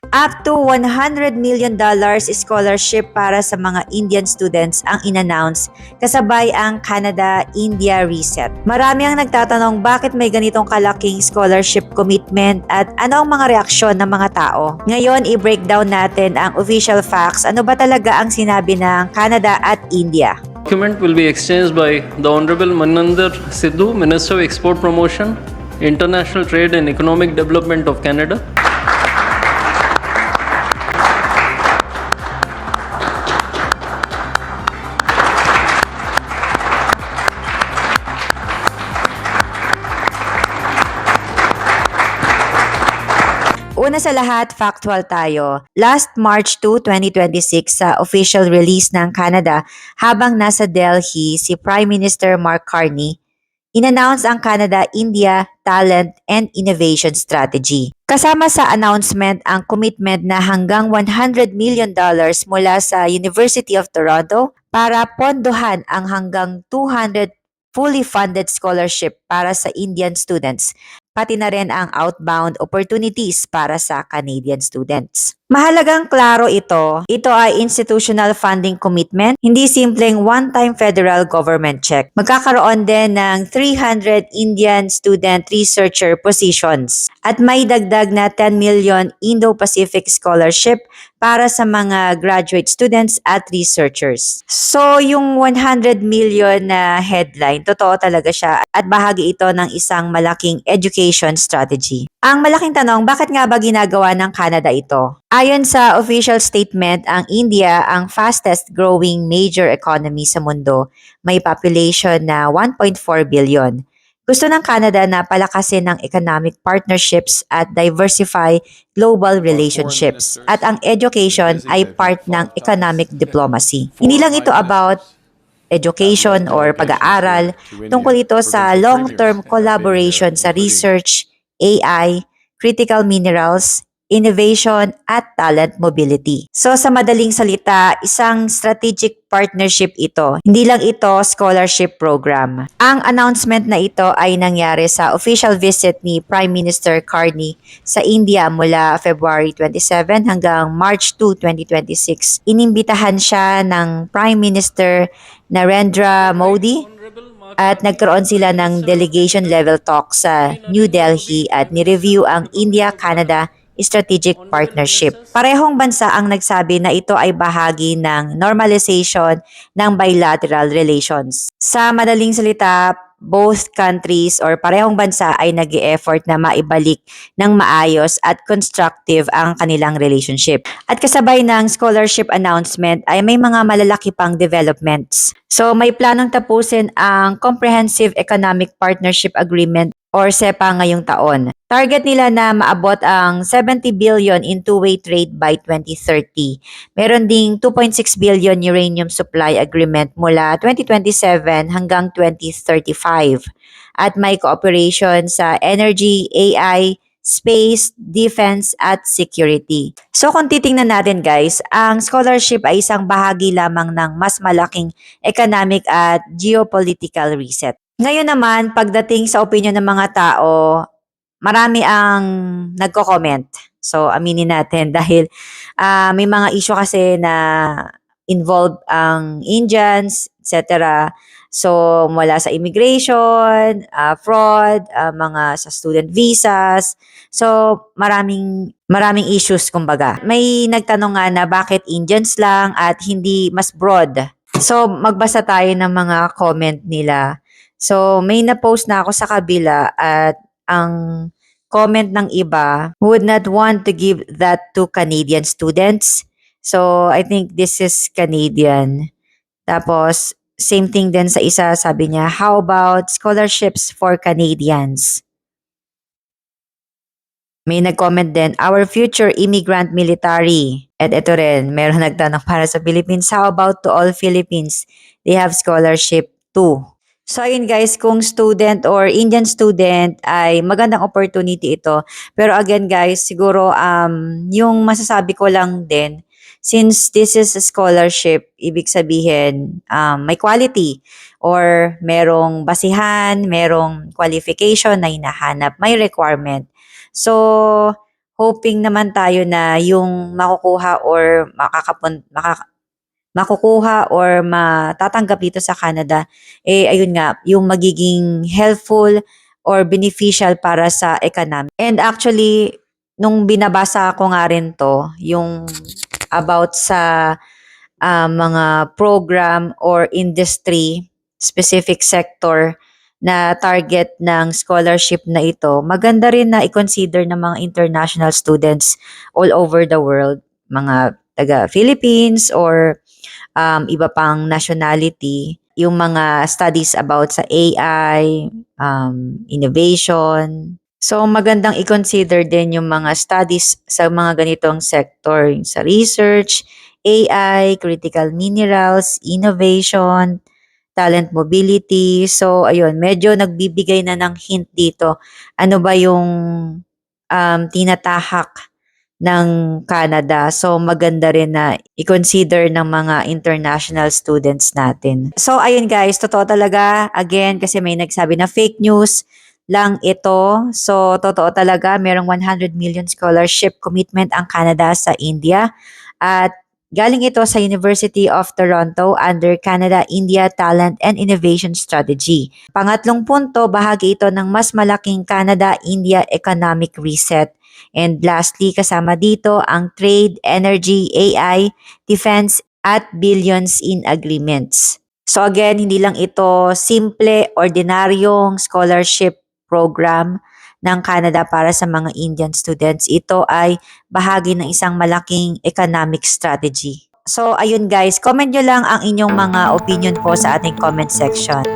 Up to $100 million scholarship para sa mga Indian students ang inannounce kasabay ang Canada-India Reset. Marami ang nagtatanong bakit may ganitong kalaking scholarship commitment at ano ang mga reaksyon ng mga tao. Ngayon, i-breakdown natin ang official facts. Ano ba talaga ang sinabi ng Canada at India? Document will be exchanged by the Honorable Maninder Sidhu, Minister of Export Promotion, International Trade and Economic Development of Canada. Una sa lahat, factual tayo. Last March 2, 2026 sa official release ng Canada habang nasa Delhi si Prime Minister Mark Carney, inannounce ang Canada-India Talent and Innovation Strategy. Kasama sa announcement ang commitment na hanggang $100 million mula sa University of Toronto para pondohan ang hanggang 200 fully funded scholarship para sa Indian students, pati na rin ang outbound opportunities para sa Canadian students. Mahalagang klaro ito. Ito ay institutional funding commitment, hindi simpleng one-time federal government check. Magkakaroon din ng 300 Indian student researcher positions at may dagdag na 10 million Indo-Pacific scholarship para sa mga graduate students at researchers. So, yung 100 million na headline, totoo talaga siya at bahagi ito ng isang malaking education strategy. Ang malaking tanong, bakit nga ba ginagawa ng Canada ito? Ayon sa official statement, ang India ang fastest growing major economy sa mundo. May population na 1.4 billion. Gusto ng Canada na palakasin ng economic partnerships at diversify global relationships. At ang education ay part ng economic diplomacy. Hindi lang ito about education or pag-aaral. Tungkol ito sa long-term collaboration sa research, AI, critical minerals, innovation, at talent mobility. So sa madaling salita, isang strategic partnership ito. Hindi lang ito scholarship program. Ang announcement na ito ay nangyari sa official visit ni Prime Minister Carney sa India mula February 27 hanggang March 2, 2026. Inimbitahan siya ng Prime Minister Narendra Modi at nagkaroon sila ng delegation level talk sa New Delhi at ni-review ang India-Canada Strategic Partnership. Parehong bansa ang nagsabi na ito ay bahagi ng normalization ng bilateral relations. Sa madaling salita, both countries or parehong bansa ay nag-e-effort na maibalik ng maayos at constructive ang kanilang relationship. At kasabay ng scholarship announcement ay may mga malalaki pang developments. So may planong tapusin ang Comprehensive Economic Partnership Agreement or CEPA ngayong taon. Target nila na maabot ang 70 billion in two-way trade by 2030. Meron ding 2.6 billion uranium supply agreement mula 2027 hanggang 2035. At may cooperation sa energy, AI, space, defense, at security. So kung titingnan natin guys, ang scholarship ay isang bahagi lamang ng mas malaking economic at geopolitical reset. Ngayon naman, pagdating sa opinion ng mga tao, marami ang nagko-comment. So, aminin natin dahil may mga issue kasi na involved ang Indians, etc. So, mula sa immigration, fraud, mga sa student visas. So, maraming issues kumbaga. May nagtanong nga na bakit Indians lang at hindi mas broad. So, magbasa tayo ng mga comment nila. So, may na-post na ako sa kabila at ang comment ng iba would not want to give that to Canadian students. So, I think this is Canadian. Tapos, same thing din sa isa, sabi niya, how about scholarships for Canadians? May nag-comment din, our future immigrant military. At ito rin, meron nagtanong para sa Philippines, how about to all Philippines? They have scholarship too. So ayun guys, kung student or Indian student ay magandang opportunity ito. Pero again guys, siguro yung masasabi ko lang din, since this is a scholarship, ibig sabihin may quality or merong basihan, merong qualification na hinahanap, may requirement. So hoping naman tayo na yung makukuha or makukuha or matatanggap dito sa Canada, ayun nga, yung magiging helpful or beneficial para sa economy. And actually, nung binabasa ko nga rin to, yung about sa mga program or industry, specific sector na target ng scholarship na ito, maganda rin na i-consider ng mga international students all over the world, mga taga Philippines or iba pang nationality, yung mga studies about sa AI, innovation. So magandang i-consider din yung mga studies sa mga ganitong sector, yung sa research, AI, critical minerals, innovation, talent mobility. So ayun, medyo nagbibigay na ng hint dito. Ano ba yung tinatahak ng Canada. So maganda rin na i-consider ng mga international students natin. So ayun guys, totoo talaga. Again, kasi may nagsabi na fake news lang ito. So totoo talaga, merong 100 million scholarship commitment ang Canada sa India. At galing ito sa University of Toronto under Canada-India Talent and Innovation Strategy. Pangatlong punto, bahagi ito ng mas malaking Canada-India Economic Reset. And lastly, kasama dito ang trade, energy, AI, defense, at billions in agreements. So again, hindi lang ito simple, ordinaryong scholarship program ng Canada para sa mga Indian students. Ito ay bahagi ng isang malaking economic strategy. So ayun guys, comment nyo lang ang inyong mga opinion po sa ating comment section.